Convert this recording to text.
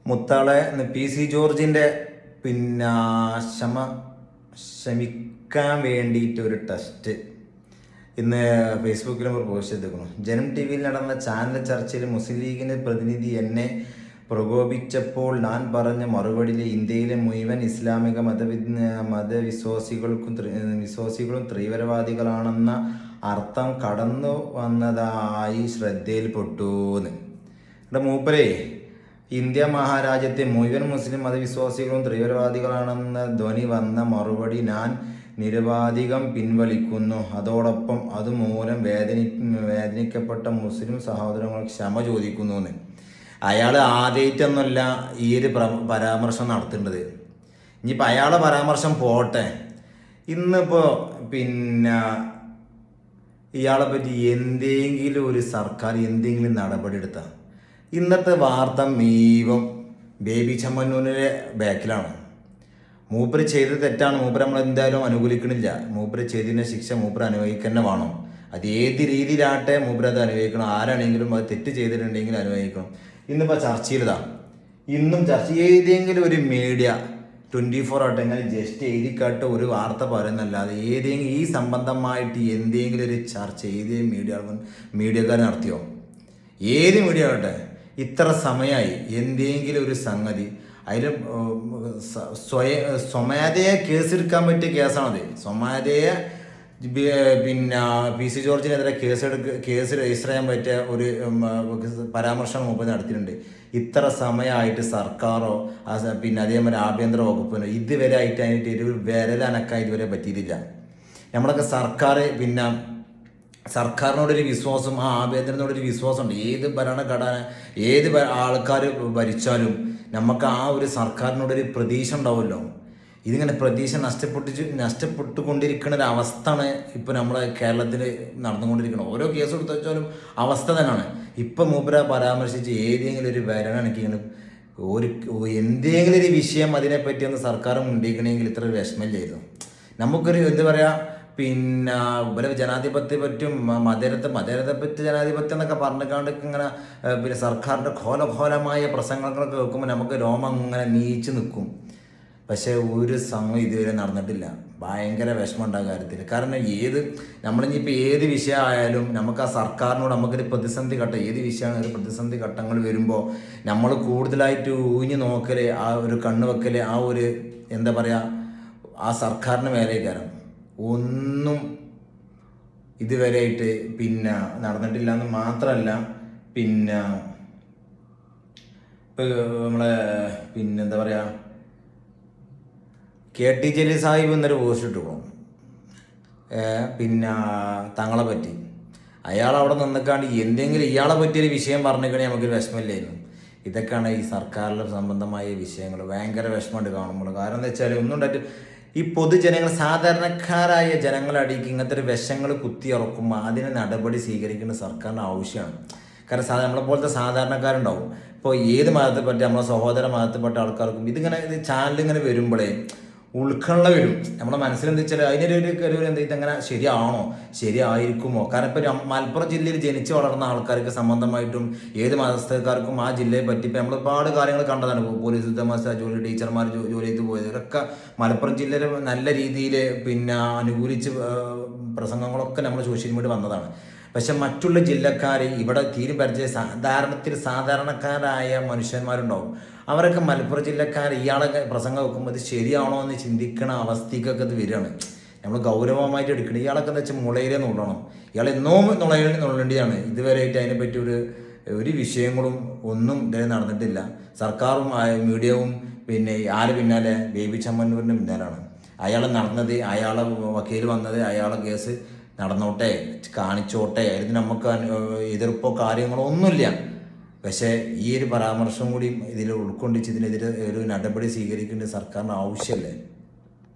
മുത്താളെ PC ജോർജിൻ്റെ പിന്നെ ക്ഷമിക്കാൻ വേണ്ടിയിട്ടൊരു ടെസ്റ്റ് ഇന്ന് ഫേസ്ബുക്കിൽ നമ്മൾ പോസ്റ്റ് ചെയ്തിരിക്കുന്നു. ജനം TV നടന്ന ചാനൽ ചർച്ചയിൽ മുസ്ലിം ലീഗിൻ്റെ പ്രതിനിധി എന്നെ പ്രകോപിച്ചപ്പോൾ ഞാൻ പറഞ്ഞ മറുപടിയിൽ ഇന്ത്യയിലെ മുഴുവൻ ഇസ്ലാമിക വിശ്വാസികളും തീവ്രവാദികളാണെന്ന അർത്ഥം കടന്നു വന്നതായി ശ്രദ്ധയിൽപ്പെട്ടൂന്ന്. ഇവിടെ മൂപ്പരേ ഇന്ത്യ മഹാരാജ്യത്തെ മുഴുവൻ മുസ്ലിം മതവിശ്വാസികളും തീവ്രവാദികളാണെന്ന ധ്വനി വന്ന മറുപടി ഞാൻ നിരവാധികം പിൻവലിക്കുന്നു. അതോടൊപ്പം അതുമൂലം വേദനിക്കപ്പെട്ട മുസ്ലിം സഹോദരങ്ങൾ ക്ഷമ ചോദിക്കുന്നു എന്ന്. അയാൾ ആദ്യമായിട്ടൊന്നുമല്ല ഈ ഒരു പരാമർശം നടത്തേണ്ടത്. ഇനിയിപ്പോൾ അയാളെ പരാമർശം പോട്ടെ, ഇന്നിപ്പോൾ പിന്നെ ഇയാളെ പറ്റി എന്തെങ്കിലും ഒരു സർക്കാർ എന്തെങ്കിലും നടപടി എടുത്താൽ ഇന്നത്തെ വാർത്ത മീവം ബേബി ചെമ്മന്നൂരിൻ്റെ ബാക്കിലാണ്. മൂപ്പര് ചെയ്ത് തെറ്റാണ്, മൂപ്പര് നമ്മൾ എന്തായാലും അനുകൂലിക്കണില്ല. മൂപ്പര് ചെയ്തതിൻ്റെ ശിക്ഷ മൂപ്പര് അനുഭവിക്കുക വേണം. അത് ഏത് രീതിയിലാട്ടെ മൂപ്പര് അത് അനുഭവിക്കണം. ആരാണെങ്കിലും അത് തെറ്റ് ചെയ്തിട്ടുണ്ടെങ്കിൽ അനുഭവിക്കണം. ഇന്നിപ്പോൾ ഇന്നും ചർച്ച ഏതെങ്കിലും ഒരു മീഡിയ 24 ആട്ടെ എങ്ങനെ ജസ്റ്റ് എഴുതിക്കാട്ട് ഒരു വാർത്ത പറയുന്നല്ലാതെ ഏതെങ്കിലും ഈ സംബന്ധമായിട്ട് എന്തെങ്കിലും ഒരു ചർച്ച ഏതെങ്കിലും മീഡിയക്കാർ നടത്തിയോ? ഏത് മീഡിയ ആകട്ടെ ഇത്ര സമയമായി എന്തെങ്കിലും ഒരു സംഗതി അതിൽ സ്വമേധയെ കേസെടുക്കാൻ പറ്റിയ കേസാണത്. സ്വമേധയെ പിന്നെ PC ജോർജിനെതിരെ കേസ് രജിസ്റ്റർ ചെയ്യാൻ പറ്റിയ ഒരു പരാമർശം മുമ്പ് നടത്തിയിട്ടുണ്ട്. ഇത്ര സമയമായിട്ട് സർക്കാരോ പിന്നെ അതേമാതിരി ആഭ്യന്തര വകുപ്പിനോ ഇതുവരെ ആയിട്ട് അതിൻ്റെ ഒരു വിരലനക്കാൻ ഇതുവരെ പറ്റിയിട്ടില്ല. നമ്മളൊക്കെ സർക്കാർ പിന്നെ സർക്കാരിനോടൊരു വിശ്വാസം, ആ ആഭ്യന്തരത്തിനോടൊരു വിശ്വാസമുണ്ട്. ഏത് ഭരണഘടന ഏത് ആൾക്കാർ ഭരിച്ചാലും നമുക്ക് ആ ഒരു സർക്കാരിനോടൊരു പ്രതീക്ഷ ഉണ്ടാവുമല്ലോ. ഇതിങ്ങനെ പ്രതീക്ഷ നഷ്ടപ്പെട്ടുകൊണ്ടിരിക്കുന്ന ഒരു അവസ്ഥയാണ് ഇപ്പോൾ നമ്മളെ കേരളത്തിൽ നടന്നുകൊണ്ടിരിക്കുന്നത്. ഓരോ കേസ് എടുത്ത് വെച്ചാലും അവസ്ഥ തന്നെയാണ്. ഇപ്പം മൂപ്പര പരാമർശിച്ച് ഏതെങ്കിലും ഒരു ഭരണമാണെങ്കിൽ ഒരു എന്തെങ്കിലും ഒരു വിഷയം അതിനെപ്പറ്റി ഒന്ന് സർക്കാർ മുണ്ടിക്കണമെങ്കിൽ ഇത്ര ഒരു വിഷമമില്ലായിരുന്നു. നമുക്കൊരു എന്താ പറയുക പിന്നെ ഇവിടെ ജനാധിപത്യം പറ്റും മതേതരത്തെ പറ്റി ജനാധിപത്യം എന്നൊക്കെ പറഞ്ഞുകൊണ്ട് ഇങ്ങനെ പിന്നെ സർക്കാരിൻ്റെ ഘോലമായ പ്രസംഗങ്ങളൊക്കെ വെക്കുമ്പോൾ നമുക്ക് രോമം ഇങ്ങനെ നീച്ച് നിൽക്കും. പക്ഷേ ഒരു സംഭവം ഇതുവരെ നടന്നിട്ടില്ല. ഭയങ്കര വിഷമമുണ്ടാകും കാര്യത്തിൽ. കാരണം നമ്മളിനിപ്പോൾ ഏത് വിഷയമായാലും നമുക്ക് ആ സർക്കാരിനോട് നമുക്കൊരു പ്രതിസന്ധി ഘട്ടം ഏത് വിഷയമാണ് ഒരു പ്രതിസന്ധി ഘട്ടങ്ങൾ വരുമ്പോൾ നമ്മൾ കൂടുതലായിട്ട് ഊഞ്ഞു നോക്കൽ, ആ ഒരു കണ്ണ് വെക്കൽ, ആ ഒരു എന്താ പറയുക ആ സർക്കാരിന് മേലേക്കാരം ഒന്നും ഇതുവരെയായിട്ട് പിന്നെ നടന്നിട്ടില്ല എന്ന് മാത്രമല്ല, പിന്നെ ഇപ്പോൾ നമ്മളെ പിന്നെന്താ പറയുക KT ജലീൽ സാഹിബ് എന്നൊരു പോസ്റ്റ് ഇട്ടു പിന്നെ തങ്ങളെ പറ്റി. അയാൾ അവിടെ നിന്നിക്കാണ്ട് എന്തെങ്കിലും ഇയാളെ പറ്റിയൊരു വിഷയം പറഞ്ഞിക്കണേ നമുക്കൊരു വിഷമമില്ലായിരുന്നു. ഇതൊക്കെയാണ് ഈ സർക്കാരിലെ സംബന്ധമായ വിഷയങ്ങൾ. ഭയങ്കര വിഷമമുണ്ട് കാണുമ്പോൾ. കാരണം എന്താ വെച്ചാൽ ഒന്നും ഉണ്ടായിട്ട് ഈ പൊതുജനങ്ങൾ സാധാരണക്കാരായ ജനങ്ങളടിക്ക് ഇങ്ങനത്തെ ഒരു വിഷങ്ങൾ കുത്തിയിറക്കുമ്പോൾ അതിന് നടപടി സ്വീകരിക്കേണ്ട സർക്കാരിന് ആവശ്യമാണ്. കാരണം നമ്മളെ പോലത്തെ സാധാരണക്കാരുണ്ടാവും. ഇപ്പോൾ ഏത് മതത്തെപ്പറ്റി നമ്മളെ സഹോദര മതത്തിൽപ്പെട്ട ആൾക്കാർക്കും ഇതിങ്ങനെ ചാനലിങ്ങനെ വരുമ്പോഴേ ഉൾക്കൊള്ള വരും. നമ്മുടെ മനസ്സിലെന്താ വെച്ചാൽ അതിനൊരു എന്താ ഇതങ്ങനെ ശരിയാണോ ശരിയായിരിക്കുമോ? കാരണം ഇപ്പം മലപ്പുറം ജില്ലയിൽ ജനിച്ച് വളർന്ന ആൾക്കാർക്ക് സംബന്ധമായിട്ടും ഏത് മതസ്ഥക്കാർക്കും ആ ജില്ലയെ പറ്റി ഇപ്പം നമ്മൾ ഒരുപാട് കാര്യങ്ങൾ കണ്ടതാണ്. പോലീസ് ഉദ്യോഗസ്ഥ ജോലി, ടീച്ചർമാർ ജോലി ചെയ്ത് പോയത്, ഇവരൊക്കെ മലപ്പുറം ജില്ലയിൽ നല്ല രീതിയിൽ പിന്നെ അനുകൂലിച്ച് പ്രസംഗങ്ങളൊക്കെ നമ്മൾ സോഷ്യൽ മീഡിയ വന്നതാണ്. പക്ഷെ മറ്റുള്ള ജില്ലക്കാർ ഇവിടെ തീരെ പരിചയ സാധാരണക്കാരായ മനുഷ്യന്മാരുണ്ടാവും. അവരൊക്കെ മലപ്പുറം ജില്ലക്കാർ ഇയാളെ പ്രസംഗം വെക്കുമ്പോൾ ഇത് ശരിയാണോ എന്ന് ചിന്തിക്കണ അവസ്ഥയ്ക്കൊക്കെ ഇത് വരികയാണ്. നമ്മൾ ഗൗരവമായിട്ട് എടുക്കണം. ഇയാളൊക്കെ എന്താ വെച്ചാൽ മുളയിലേ നുള്ളണം. ഇയാൾ എന്നോ നുള്ളേണ്ടതാണ്. ഇതുവരെയായിട്ട് അതിനെപ്പറ്റി ഒരു വിഷയങ്ങളും ഒന്നും ഇതുവരെ നടന്നിട്ടില്ല. സർക്കാരും മീഡിയവും പിന്നെ ആര് പിന്നാലെ ബേബി ചെമ്മന്നൂരിൻ്റെ പിന്നാലാണ്. അയാൾ നടന്നത്, അയാളെ വക്കീൽ വന്നത്, അയാളെ കേസ് നടന്നോട്ടെ, കാണിച്ചോട്ടെ, അതിന് നമുക്ക് എതിർപ്പോ കാര്യങ്ങളോ ഒന്നുമില്ല. പക്ഷേ ഈ ഒരു പരാമർശം കൂടി ഇതിൽ ഉൾക്കൊണ്ടിച്ച് ഇതിനെതിരെ ഒരു നടപടി സ്വീകരിക്കേണ്ട സർക്കാരിന് ആവശ്യമല്ലേ?